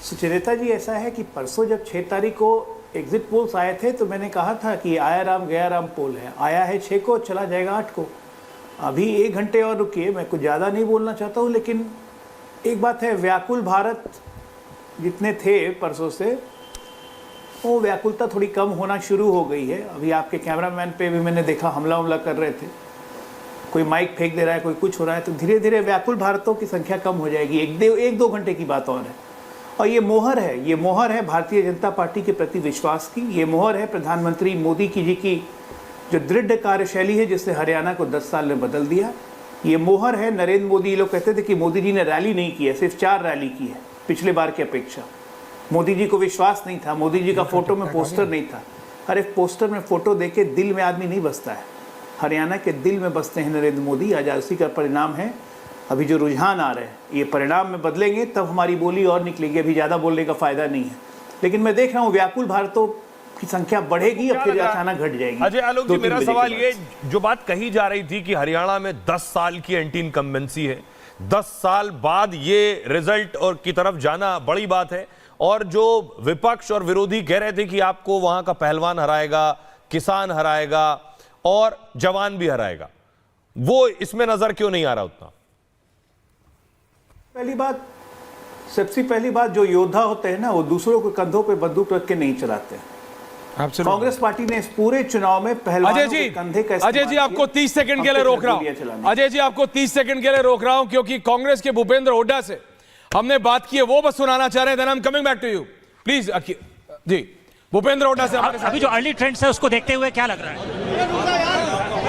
सुचरिता जी, ऐसा है कि परसों जब 6 तारीख को एग्जिट पोल्स आए थे तो मैंने कहा था कि आया राम गया राम पोल है, आया है 6 को, चला जाएगा 8 को। अभी 1 घंटे और रुकिए, मैं कुछ ज़्यादा नहीं बोलना चाहता हूँ, लेकिन एक बात है, व्याकुल भारत जितने थे परसों से, वो व्याकुलता थोड़ी कम होना शुरू हो गई है। अभी आपके कैमरामैन पे भी मैंने देखा हमला कर रहे थे, कोई माइक फेंक दे रहा है, कोई कुछ हो रहा है, तो धीरे धीरे व्याकुल भारतों की संख्या कम हो जाएगी। 1-2 घंटे की बात और है। और ये मोहर है भारतीय जनता पार्टी के प्रति विश्वास की, ये मोहर है प्रधानमंत्री मोदी जी की जो दृढ़ कार्यशैली है जिसने हरियाणा को 10 साल में बदल दिया। ये मोहर है नरेंद्र मोदी। लोग कहते थे कि मोदी जी ने रैली नहीं की है, सिर्फ 4 रैली की है पिछले बार की अपेक्षा। मोदी जी को विश्वास नहीं था, मोदी जी का फोटो में पोस्टर नहीं था। अरे पोस्टर में फोटो देके दिल में आदमी नहीं बसता है, हरियाणा के दिल में बसते हैं नरेंद्र मोदी। आज उसी का परिणाम है। अभी जो रुझान आ रहे हैं, ये परिणाम में बदलेंगे तब हमारी बोली और निकलेगी। अभी ज़्यादा बोलने का फायदा नहीं है, लेकिन मैं देख रहा हूँ व्याकुल भारतों की संख्या बढ़ेगी या फिर अचानक घट जाएगी। अजय आलोक जी, मेरा सवाल ये, जो बात कही जा रही थी कि हरियाणा में 10 साल की एंटी इनकम्बेंसी है, 10 साल बाद ये रिजल्ट और की तरफ जाना बड़ी बात है, और जो विपक्ष और विरोधी कह रहे थे कि आपको वहां का पहलवान हराएगा, किसान हराएगा और जवान भी हराएगा, वो इसमें नजर क्यों नहीं आ रहा उतना? सबसे पहली बात, जो योद्धा होते हैं ना, वो दूसरों के कंधों पे बंदूक रख के नहीं चलाते। कांग्रेस पार्टी ने इस पूरे चुनाव में पहलवानों के कंधे का अजय जी, आपको 30 सेकंड के लिए रोक रहा हूं। अजय जी, आपको 30 सेकंड के लिए रोक रहा हूं क्योंकि कांग्रेस के भूपेंद्र हुड्डा से हमने बात की है, वो बस सुनाना चाह रहे हैं। Then I am coming back to you, please. जी, भूपेंद्र हुड्डा से हमारे साथ। अभी जो अर्ली ट्रेंड्स है उसको देखते हुए क्या लग रहा है?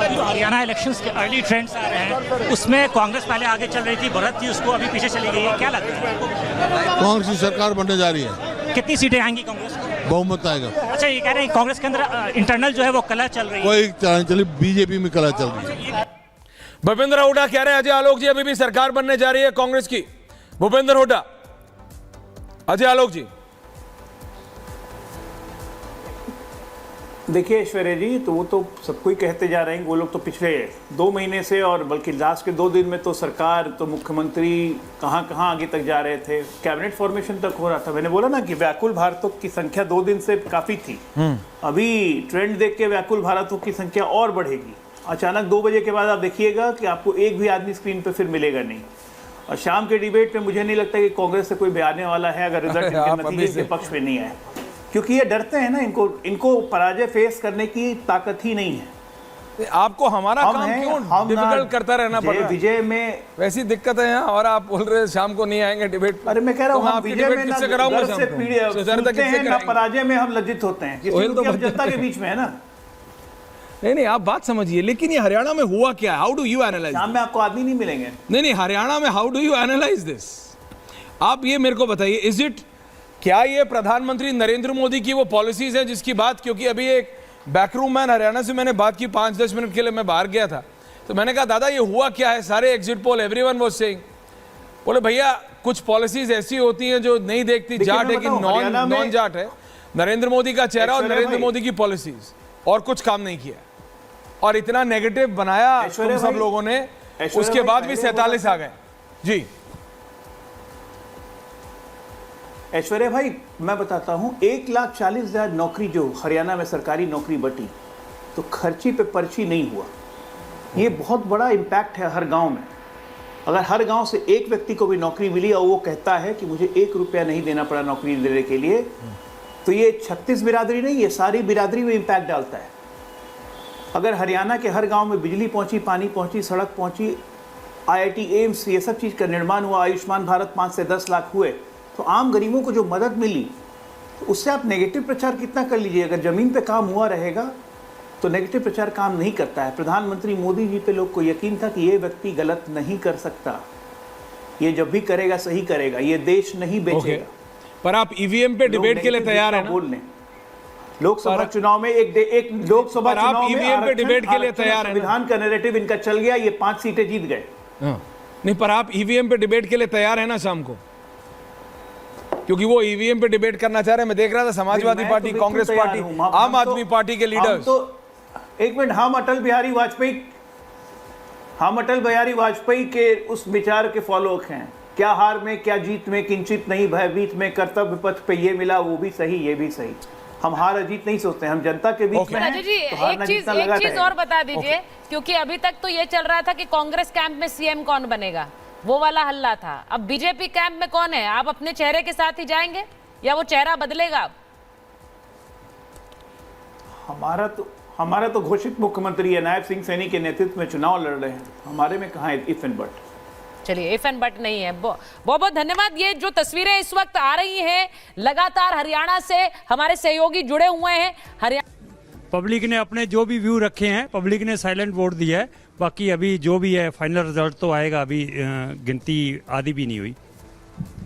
जो हरियाणा इलेक्शंस के अर्ली ट्रेंड्स आ रहे हैं, उसमें कांग्रेस पहले आगे चल रही थी, बढ़त थी, उसको अभी पीछे चली गई है, क्या लग रहा है? कांग्रेस की सरकार बनने जा रही है। कितनी सीटें आएंगी कांग्रेस को? बहुमत आएगा। अच्छा, ये कह रहे हैं कांग्रेस के अंदर इंटरनल जो है वो कलह चल रही है। कोई चली, बीजेपी में कलह चल रही है। भूपेंद्र हुड्डा कह रहे हैं अजय आलोक जी अभी भी सरकार बनने जा रही है कांग्रेस की। भूपेंद्र हुड्डा, अजय आलोक जी। देखिए ऐश्वर्या जी, तो वो तो सबको ही कहते जा रहे हैं। वो लोग तो पिछले 2 महीने से, और बल्कि लास्ट के 2 दिन में तो सरकार, तो मुख्यमंत्री कहाँ आगे तक जा रहे थे, कैबिनेट फॉर्मेशन तक हो रहा था। मैंने बोला ना कि व्याकुल भारतों की संख्या 2 दिन से काफ़ी थी। अभी ट्रेंड देख के व्याकुल भारतों की संख्या और बढ़ेगी। अचानक 2 बजे के बाद आप देखिएगा कि आपको एक भी आदमी स्क्रीन पर फिर मिलेगा नहीं। और शाम के डिबेट में मुझे नहीं लगता कि कांग्रेस से कोई भी आने वाला है अगर रिजल्ट इनके नतीजे के पक्ष में नहीं आए, क्योंकि ये डरते हैं ना, इनको पराजय फेस करने की ताकत ही नहीं है। आपको हमारा काम क्यों डिफिकल्ट करता रहना पड़ रहा है? विजय में वैसी दिक्कत है यहाँ, और आप बोल रहे हैं शाम को नहीं आएंगे डिबेट। अरे मैं कह रहा हूँ, विजय में ना पराजय में हम लज्जित होते हैं, जनता के बीच में है ना। नहीं, आप बात समझिए, लेकिन ये हरियाणा में हुआ क्या? How do you analyse? शाम में आपको आदमी नहीं मिलेंगे। नहीं, हरियाणा में how do you analyse this? आप ये मेरे को बताइए, इज इट, क्या ये प्रधानमंत्री नरेंद्र मोदी की वो पॉलिसीज है जिसकी बात, क्योंकि अभी एक बैकरूम मैन हरियाणा से मैंने बात की 5-10 मिनट के लिए, मैं बाहर गया था, तो मैंने कहा दादा ये हुआ क्या है? सारे exit poll, everyone was saying, बोले भैया कुछ पॉलिसीज ऐसी होती हैं जो नहीं देखती जाट है कि नॉन जाट है। नरेंद्र मोदी का चेहरा और नरेंद्र मोदी की पॉलिसीज, और कुछ काम नहीं किया, और इतना नेगेटिव बनाया सब लोगों ने, उसके बाद भी 47 आ गए। जी ऐश्वर्या भाई, मैं बताता हूं, 1,40,000 नौकरी जो हरियाणा में सरकारी नौकरी बटी, तो खर्ची पे पर्ची नहीं हुआ। ये बहुत बड़ा इम्पैक्ट है हर गांव में। अगर हर गांव से एक व्यक्ति को भी नौकरी मिली और वो कहता है कि मुझे 1 रुपया नहीं देना पड़ा नौकरी लेने के लिए, तो ये 36 बिरादरी नहीं, ये सारी बिरादरी में इम्पैक्ट डालता है। अगर हरियाणा के हर गांव में बिजली पहुंची, पानी पहुंची, सड़क पहुंची, IIT, एम्स, ये सब चीज़ का निर्माण हुआ, आयुष्मान भारत 5 से 10 लाख हुए, तो आम गरीबों को जो मदद मिली, तो उससे आप नेगेटिव प्रचार कितना कर लीजिए। अगर ज़मीन पे काम हुआ रहेगा तो नेगेटिव प्रचार काम नहीं करता है। प्रधानमंत्री मोदी जी पे लोग को यकीन था कि ये व्यक्ति गलत नहीं कर सकता, ये जब भी करेगा सही करेगा, ये देश नहीं बेचेगा। पर आप ईवीएम पे डिबेट के लिए तैयार हैं ना? बोलने लोकसभा चुनाव में एक लोकसभा चुनाव में ईवीएम पे डिबेट के लिए तैयार हैं? संविधान का नैरेटिव इनका चल गया, ये 5 सीटें जीत गए। नहीं, पर आप ईवीएम पे डिबेट के लिए तैयार है ना शाम को? क्योंकि वो ईवीएम पे डिबेट करना चाह रहे हैं। मैं देख रहा था समाजवादी पार्टी, कांग्रेस पार्टी, आम आदमी पार्टी के लीडर्स। तो एक मिनट, हम अटल बिहारी वाजपेयी के उस विचार के फॉलोअर हैं क्या हार में क्या जीत में किंचित नहीं भयभीत में, कर्तव्य पथ पे ये मिला वो भी सही ये भी सही। हम हार जीत नहीं सोचते, हम जनता के बीच में हैं, राजू जी तो हारना जीतना लगा एक चीज रहेगा। और बता दीजिए, क्योंकि अभी तक तो ये चल रहा था कि कांग्रेस कैंप में सीएम कौन बनेगा, वो वाला हल्ला था। अब बीजेपी कैंप में कौन है? आप अपने चेहरे के साथ ही जाएंगे या वो चेहरा बदलेगा? हमारा तो घोषित मुख्यमंत्री है, नायब सिंह सैनी के नेतृत्व में चुनाव लड़ रहे हैं, हमारे में कहाँ इफ एंड बट। चलिए, इफ एंड बट नहीं है। बहुत बहुत धन्यवाद। ये जो तस्वीरें इस वक्त आ रही हैं, लगातार हरियाणा से हमारे सहयोगी जुड़े हुए हैं। हरियाणा पब्लिक ने अपने जो भी व्यू रखे हैं, पब्लिक ने साइलेंट वोट दिया है। बाकी अभी जो भी है फाइनल रिजल्ट तो आएगा, अभी गिनती आधी भी नहीं हुई।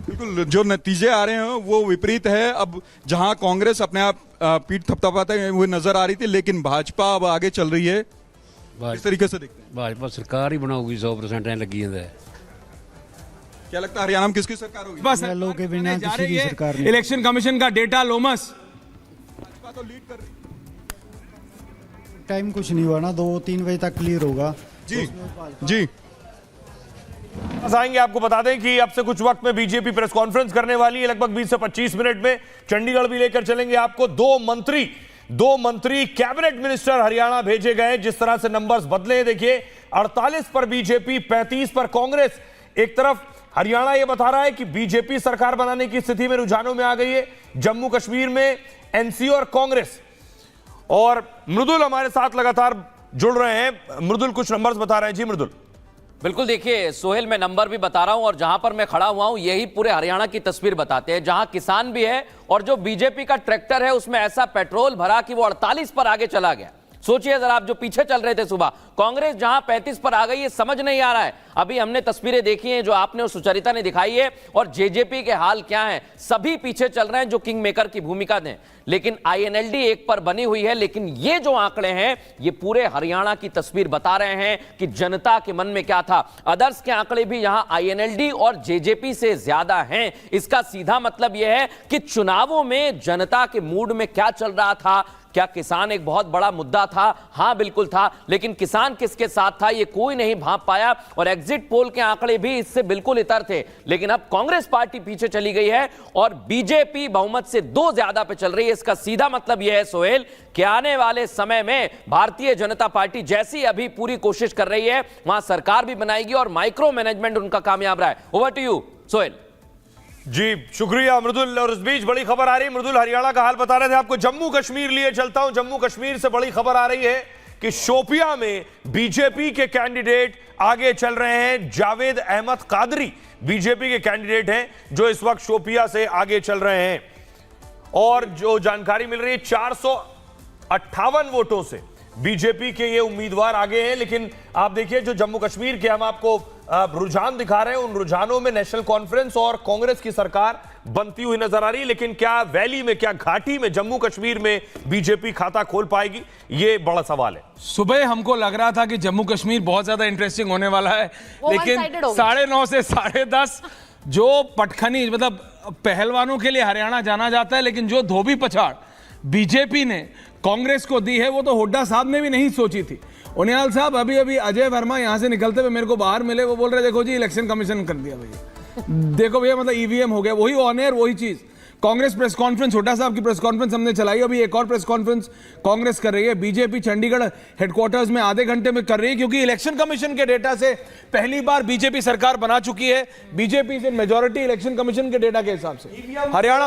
बिल्कुल, जो नतीजे आ रहे हैं वो विपरीत है। अब जहां कांग्रेस अपने आप पीठ थपथपाते हुए नजर आ रही थी, लेकिन भाजपा अब आगे चल रही है। इस तरीके से देखते हैं भाजपा सरकार ही बनाऊगी 100% ऐ लगी है। क्या लगता है हरियाणा में किसकी सरकार होगी? बस के बिना किसी की सरकार नहीं। इलेक्शन कमीशन का डेटा लोमस तो लीड कर रही टाइम कुछ नहीं हुआ ना, 2-3 बजे तक क्लियर होगा। जी जी। बस आएंगे, आपको बता दें कि अब से कुछ वक्त में बीजेपी प्रेस कॉन्फ्रेंस करने वाली है, लगभग 20 से 25 मिनट में। चंडीगढ़ भी लेकर चलेंगे आपको। दो मंत्री कैबिनेट मिनिस्टर हरियाणा भेजे गए। जिस तरह से नंबर्स बदले हैं देखिए, 48 पर बीजेपी, 35 पर कांग्रेस। एक तरफ हरियाणा यह बता रहा है कि बीजेपी सरकार बनाने की स्थिति में रुझानों में आ गई है। जम्मू कश्मीर में एनसी और कांग्रेस। और मृदुल हमारे साथ लगातार जुड़ रहे हैं। मृदुल कुछ नंबर्स बता रहे हैं। जी मृदुल। बिल्कुल, देखिए सोहेल, मैं नंबर भी बता रहा हूं और जहां पर मैं खड़ा हुआ हूं यही पूरे हरियाणा की तस्वीर बताते हैं, जहां किसान भी है और जो बीजेपी का ट्रैक्टर है उसमें ऐसा पेट्रोल भरा कि वो 48 पर आगे चला गया। सोचिए जरा, आप जो पीछे चल रहे थे सुबह, कांग्रेस जहां 35 पर आ गई है, समझ नहीं आ रहा है। अभी हमने तस्वीरें देखी हैं जो आपने और सुचरिता ने दिखाई है, और जेजेपी के हाल क्या है। सभी पीछे चल रहे हैं जो किंग मेकर की भूमिका दें, लेकिन आईएनएलडी एक पर बनी हुई है। लेकिन ये जो आंकड़े हैं ये पूरे हरियाणा की तस्वीर बता रहे हैं कि जनता के मन में क्या था। अदर्स के आंकड़े भी यहां आईएनएलडी और जेजेपी से ज्यादा हैं। इसका सीधा मतलब यह है कि चुनावों में जनता के मूड में क्या चल रहा था। क्या किसान एक बहुत बड़ा मुद्दा था? हां बिल्कुल था, लेकिन किसान किसके साथ था ये कोई नहीं भांप पाया। और एग्जिट पोल के आंकड़े भी इससे बिल्कुल इतर थे। लेकिन अब कांग्रेस पार्टी पीछे चली गई है और बीजेपी बहुमत से 2 ज्यादा पे चल रही है। इसका सीधा मतलब यह है सोहेल कि आने वाले समय में भारतीय जनता पार्टी जैसी अभी पूरी कोशिश कर रही है, वहां सरकार भी बनाएगी और माइक्रो मैनेजमेंट उनका कामयाब रहा है। Over to you Sohail. जी शुक्रिया मृदुल। और इस बीच बड़ी खबर आ रही है, मृदुल हरियाणा का हाल बता रहे थे आपको, जम्मू कश्मीर लिए चलता हूं। जम्मू कश्मीर से बड़ी खबर आ रही है कि शोपियां में बीजेपी के कैंडिडेट आगे चल रहे हैं। जावेद अहमद कादरी बीजेपी के कैंडिडेट हैं जो इस वक्त शोपियां से आगे चल रहे हैं। और जो जानकारी मिल रही है, 458 वोटों से बीजेपी के ये उम्मीदवार आगे हैं। लेकिन आप देखिए जो जम्मू कश्मीर के हम आपको रुझान दिखा रहे हैं, उन रुझानों में नेशनल कॉन्फ्रेंस और कांग्रेस की सरकार बनती हुई नजर आ रही है। लेकिन क्या वैली में, क्या घाटी में, जम्मू कश्मीर में बीजेपी खाता खोल पाएगी, ये बड़ा सवाल है। सुबह हमको लग रहा था कि जम्मू कश्मीर बहुत ज्यादा इंटरेस्टिंग होने वाला है, लेकिन 9:30 से 10:30 जो पटखनी, मतलब पहलवानों के लिए हरियाणा जाना जाता है, लेकिन जो धोबी पछाड़ बीजेपी ने कांग्रेस को दी है वो तो हुड्डा साहब ने भी नहीं सोची थी। उनियाल साहब, अभी अभी अजय वर्मा यहां से निकलते हुए मेरे को बाहर मिले, वो बोल रहे देखो जी इलेक्शन कमीशन कर दिया भैया, देखो भैया मतलब ईवीएम हो गया। वही ऑन एयर वही चीज। कांग्रेस प्रेस कॉन्फ्रेंस, हुड्डा साहब की प्रेस कॉन्फ्रेंस हमने चलाई, अभी एक और प्रेस कॉन्फ्रेंस कांग्रेस कर रही है। बीजेपी चंडीगढ़ हेडक्वार्टर्स में आधे घंटे में कर रही है, क्योंकि इलेक्शन कमीशन के डेटा से पहली बार बीजेपी सरकार बना चुकी है। बीजेपी से मेजॉरिटी इलेक्शन कमीशन के डेटा के हिसाब से हरियाणा